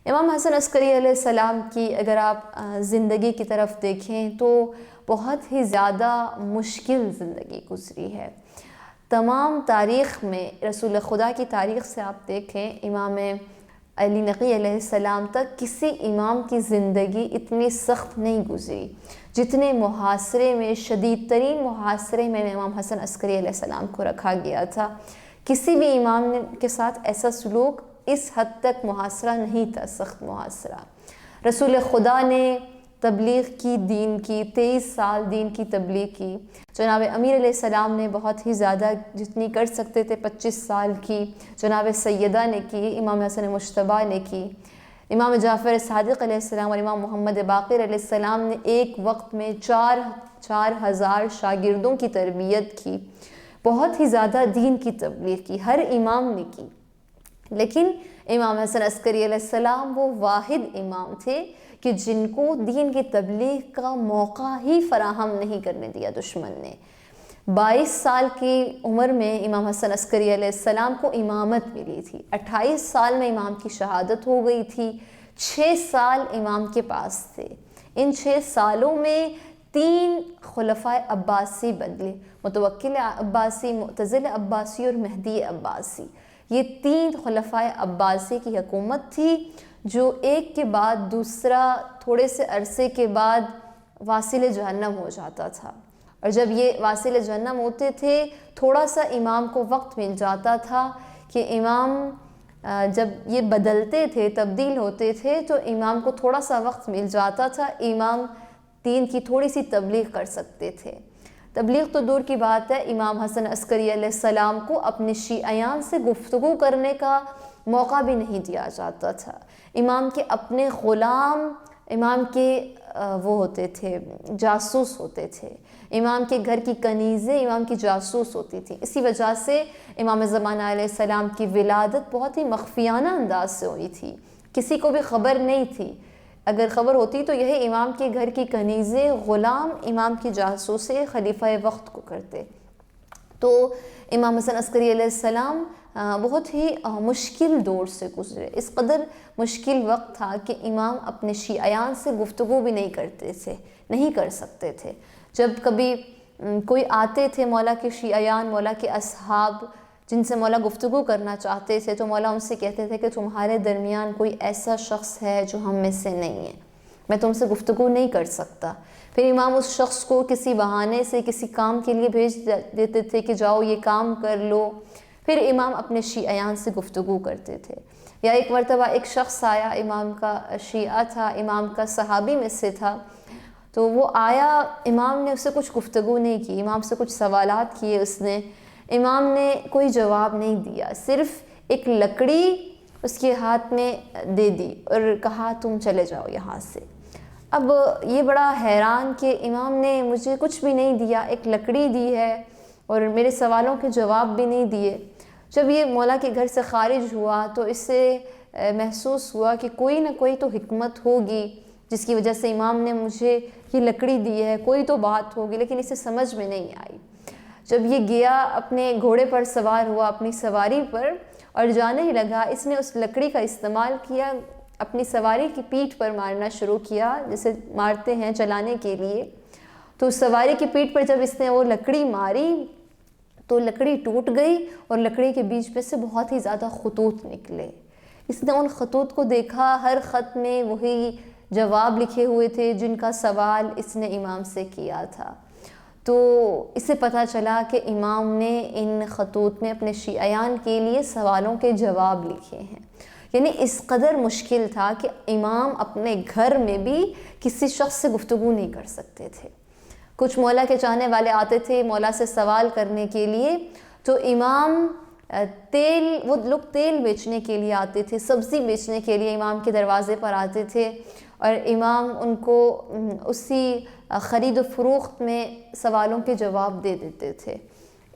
امام حسن عسکری علیہ السلام کی اگر آپ زندگی کی طرف دیکھیں تو بہت ہی زیادہ مشکل زندگی گزری ہے۔ تمام تاریخ میں، رسول خدا کی تاریخ سے آپ دیکھیں، امام علی نقی علیہ السلام تک کسی امام کی زندگی اتنی سخت نہیں گزری جتنے محاصرے میں، شدید ترین محاصرے میں امام حسن عسکری علیہ السلام کو رکھا گیا تھا۔ کسی بھی امام کے ساتھ ایسا سلوک اس حد تک محاصرہ نہیں تھا، سخت محاصرہ۔ رسول خدا نے تبلیغ کی، دین کی، 23 سال دین کی تبلیغ کی۔ جناب امیر علیہ السلام نے بہت ہی زیادہ جتنی کر سکتے تھے 25 سال کی، جناب سیدہ نے کی، امام حسن مجتبیٰ نے کی، امام جعفر صادق علیہ السلام اور امام محمد باقر علیہ السلام نے ایک وقت میں 4,000 شاگردوں کی تربیت کی، بہت ہی زیادہ دین کی تبلیغ کی، ہر امام نے کی۔ لیکن امام حسن عسکری علیہ السلام وہ واحد امام تھے کہ جن کو دین کی تبلیغ کا موقع ہی فراہم نہیں کرنے دیا دشمن نے۔ 22 سال کی عمر میں امام حسن عسکری علیہ السلام کو امامت ملی تھی، 28 سال میں امام کی شہادت ہو گئی تھی، 6 سال امام کے پاس تھے۔ ان 6 سالوں میں 3 خلفائے عباسی بدلے، متوکل عباسی، معتزل عباسی اور مہدی عباسی۔ یہ 3 خلفائے عباسی کی حکومت تھی جو ایک کے بعد دوسرا تھوڑے سے عرصے کے بعد واصل جہنم ہو جاتا تھا، اور جب یہ واصل جہنم ہوتے تھے تھوڑا سا امام کو وقت مل جاتا تھا کہ امام جب یہ بدلتے تھے، تبدیل ہوتے تھے تو امام کو تھوڑا سا وقت مل جاتا تھا، امام دین کی تھوڑی سی تبلیغ کر سکتے تھے۔ تبلیغ تو دور کی بات ہے، امام حسن عسکری علیہ السلام کو اپنے شیعیان سے گفتگو کرنے کا موقع بھی نہیں دیا جاتا تھا۔ امام کے اپنے غلام امام کے وہ ہوتے تھے، جاسوس ہوتے تھے، امام کے گھر کی کنیزیں امام کی جاسوس ہوتی تھیں۔ اسی وجہ سے امام زمانہ علیہ السلام کی ولادت بہت ہی مخفیانہ انداز سے ہوئی تھی، کسی کو بھی خبر نہیں تھی۔ اگر خبر ہوتی تو یہی امام کے گھر کی کنیزیں، غلام امام کی جاسوسیں خلیفہ وقت کو کرتے۔ تو امام حسن عسکری علیہ السلام بہت ہی مشکل دور سے گزرے، اس قدر مشکل وقت تھا کہ امام اپنے شیعیان سے گفتگو بھی نہیں کرتے تھے، نہیں کر سکتے تھے۔ جب کبھی کوئی آتے تھے مولا کے شیعیان، مولا کے اصحاب جن سے مولا گفتگو کرنا چاہتے تھے، تو مولا ان سے کہتے تھے کہ تمہارے درمیان کوئی ایسا شخص ہے جو ہم میں سے نہیں ہے، میں تم سے گفتگو نہیں کر سکتا۔ پھر امام اس شخص کو کسی بہانے سے کسی کام کے لیے بھیج دیتے تھے کہ جاؤ یہ کام کر لو، پھر امام اپنے شیعیان سے گفتگو کرتے تھے۔ یا ایک مرتبہ ایک شخص آیا، امام کا شیعہ تھا، امام کا صحابی میں سے تھا، تو وہ آیا، امام نے اس سے کچھ گفتگو نہیں کی، امام سے کچھ سوالات کیے اس نے، امام نے کوئی جواب نہیں دیا، صرف ایک لکڑی اس کے ہاتھ میں دے دی اور کہا تم چلے جاؤ یہاں سے۔ اب یہ بڑا حیران کہ امام نے مجھے کچھ بھی نہیں دیا، ایک لکڑی دی ہے اور میرے سوالوں کے جواب بھی نہیں دیے۔ جب یہ مولا کے گھر سے خارج ہوا تو اس سے محسوس ہوا کہ کوئی نہ کوئی تو حکمت ہوگی جس کی وجہ سے امام نے مجھے یہ لکڑی دی ہے، کوئی تو بات ہوگی، لیکن اسے سمجھ میں نہیں آئی۔ جب یہ گیا اپنے گھوڑے پر سوار ہوا، اپنی سواری پر، اور جانے ہی لگا، اس نے اس لکڑی کا استعمال کیا، اپنی سواری کی پیٹھ پر مارنا شروع کیا، جسے مارتے ہیں چلانے کے لیے۔ تو سواری کی پیٹھ پر جب اس نے وہ لکڑی ماری تو لکڑی ٹوٹ گئی اور لکڑی کے بیچ میں سے بہت ہی زیادہ خطوط نکلے۔ اس نے ان خطوط کو دیکھا، ہر خط میں وہی جواب لکھے ہوئے تھے جن کا سوال اس نے امام سے کیا تھا۔ تو اس سے پتہ چلا کہ امام نے ان خطوط میں اپنے شیعیان کے لیے سوالوں کے جواب لکھے ہیں۔ یعنی اس قدر مشکل تھا کہ امام اپنے گھر میں بھی کسی شخص سے گفتگو نہیں کر سکتے تھے۔ کچھ مولا کے چاہنے والے آتے تھے مولا سے سوال کرنے کے لیے، تو امام وہ لوگ تیل بیچنے کے لیے آتے تھے، سبزی بیچنے کے لیے امام کے دروازے پر آتے تھے، اور امام ان کو اسی خرید و فروخت میں سوالوں کے جواب دے دیتے تھے۔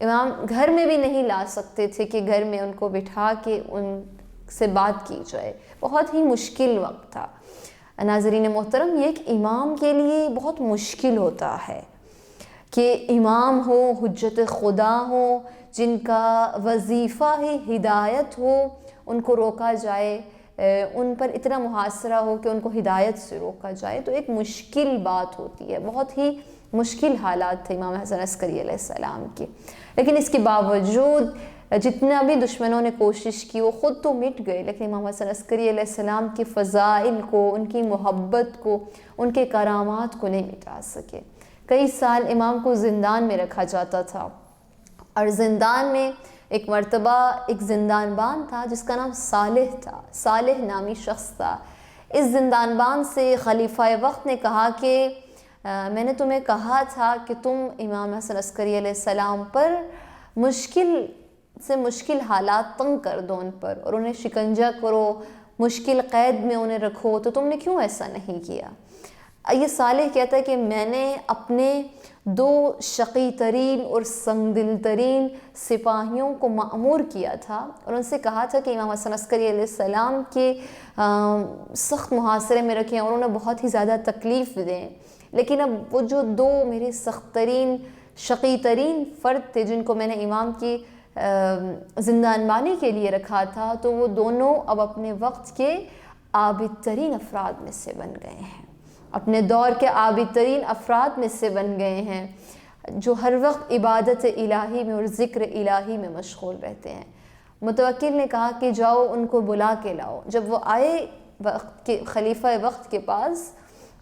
امام گھر میں بھی نہیں لا سکتے تھے کہ گھر میں ان کو بٹھا کے ان سے بات کی جائے، بہت ہی مشکل وقت تھا۔ ناظرین محترم، یہ ایک امام کے لیے بہت مشکل ہوتا ہے کہ امام ہو، حجت خدا ہو، جن کا وظیفہ ہی ہدایت ہو، ان کو روکا جائے، ان پر اتنا محاصرہ ہو کہ ان کو ہدایت سے روکا جائے، تو ایک مشکل بات ہوتی ہے، بہت ہی مشکل حالات تھے امام حسن عسکری علیہ السلام کی۔ لیکن اس کے باوجود جتنا بھی دشمنوں نے کوشش کی، وہ خود تو مٹ گئے، لیکن امام حسن عسکری علیہ السلام کی فضائل کو، ان کی محبت کو، ان کے کرامات کو نہیں مٹا سکے۔ کئی سال امام کو زندان میں رکھا جاتا تھا، اور زندان میں ایک مرتبہ ایک زندان بان تھا جس کا نام صالح تھا، صالح نامی شخص تھا۔ اس زندان بان سے خلیفہ وقت نے کہا کہ میں نے تمہیں کہا تھا کہ تم امام حسن عسکری علیہ السلام پر مشکل سے مشکل حالات تنگ کر دو ان پر، اور انہیں شکنجہ کرو، مشکل قید میں انہیں رکھو، تو تم نے کیوں ایسا نہیں کیا؟ یہ صالح کہتا ہے کہ میں نے اپنے 2 شقی ترین اور سنگ دل ترین سپاہیوں کو مأمور کیا تھا، اور ان سے کہا تھا کہ امام حسن عسکری علیہ السلام کے سخت محاصرے میں رکھیں اور انہیں بہت ہی زیادہ تکلیف دیں، لیکن اب وہ جو 2 میرے سخت ترین شقی ترین فرد تھے جن کو میں نے امام کی زندان بانی کے لیے رکھا تھا، تو وہ دونوں اب اپنے وقت کے عابد ترین افراد میں سے بن گئے ہیں، اپنے دور کے عابد ترین افراد میں سے بن گئے ہیں، جو ہر وقت عبادت الہی میں اور ذکر الہی میں مشغول رہتے ہیں۔ متوکل نے کہا کہ جاؤ ان کو بلا کے لاؤ۔ جب وہ آئے وقت کے خلیفہ وقت کے پاس،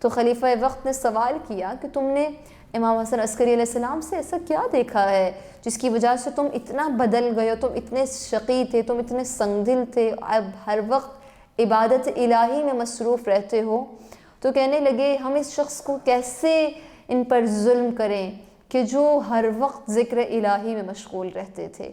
تو خلیفہ وقت نے سوال کیا کہ تم نے امام حسن عسکری علیہ السلام سے ایسا کیا دیکھا ہے جس کی وجہ سے تم اتنا بدل گئے ہو، تم اتنے شقی تھے، تم اتنے سنگ دل تھے، اب ہر وقت عبادت الہی میں مصروف رہتے ہو؟ تو کہنے لگے ہم اس شخص کو کیسے ان پر ظلم کریں کہ جو ہر وقت ذکر الہی میں مشغول رہتے تھے،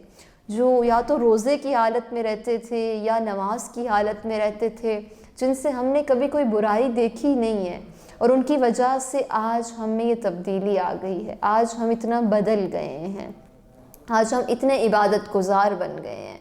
جو یا تو روزے کی حالت میں رہتے تھے یا نماز کی حالت میں رہتے تھے، جن سے ہم نے کبھی کوئی برائی دیکھی نہیں ہے، اور ان کی وجہ سے آج ہم میں یہ تبدیلی آ گئی ہے، آج ہم اتنا بدل گئے ہیں، آج ہم اتنے عبادت گزار بن گئے ہیں۔